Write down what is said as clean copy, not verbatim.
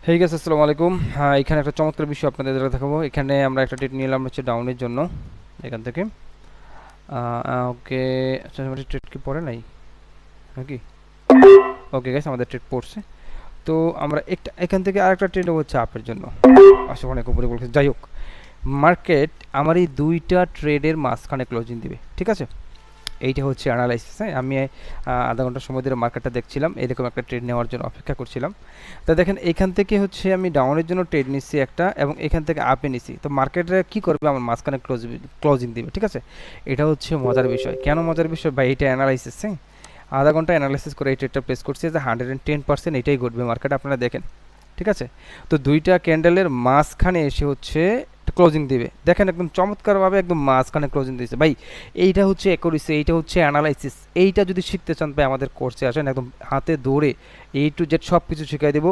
Hey guys, আসসালামু আলাইকুম। হ্যাঁ, এখানে একটা চমৎকার বিষয় আপনাদের দেখাবো। এখানে আমরা একটা ট্রেড নিলাম হচ্ছে ডাউনের জন্য এখান থেকে। ওকে, আচ্ছা আমাদের ট্রেড কি পড়ে নাই নাকি? ওকে গাইস, আমাদের ট্রেড পড়ছে। তো আমরা একটা এখান থেকে আরেকটা ট্রেড হচ্ছে আপের জন্য। আসলে অনেক উপরে বলছে, যাই হোক, মার্কেট আমার এই দুইটা ট্রেডের মাঝখানে ক্লোজিং দিবে, ঠিক আছে? এইটা হচ্ছে অ্যানালাইসিস। হ্যাঁ, আমি আধা ঘন্টা সময় ধরে মার্কেটটা দেখছিলাম, এরকম একটা ট্রেড নেওয়ার জন্য অপেক্ষা করছিলাম। তো দেখেন, এখান থেকে হচ্ছে আমি ডাউনের জন্য ট্রেড নিচ্ছি একটা, এবং এখান থেকে আপে নিচ্ছি। তো মার্কেটে কি করবে, আমার মাঝখানে ক্লোজিং দিবে, ঠিক আছে? এটা হচ্ছে মজার বিষয়। কেন মজার বিষয়? বা এইটা অ্যানালাইসিস। হ্যাঁ, আধা ঘন্টা অ্যানালাইসিস করে এই ট্রেডটা প্লেস করছি যে 110% এটাই ঘটবে মার্কেট, আপনারা দেখেন, ঠিক আছে? তো দুইটা ক্যান্ডেলের মাঝখানে এসে হচ্ছে ক্লোজিং দিবে। দেখেন একদম চমৎকারভাবে একদম মাঝখানে ক্লোজিং দিয়েছে ভাই। এইটা হচ্ছে অ্যাকুরেসি, এইটা হচ্ছে অ্যানালাইসিস। এইটা যদি শিখতে চান ভাই, আমাদের কোর্সে আসেন, একদম হাতে ধরে A to Z সব কিছু শিখাই দেবো।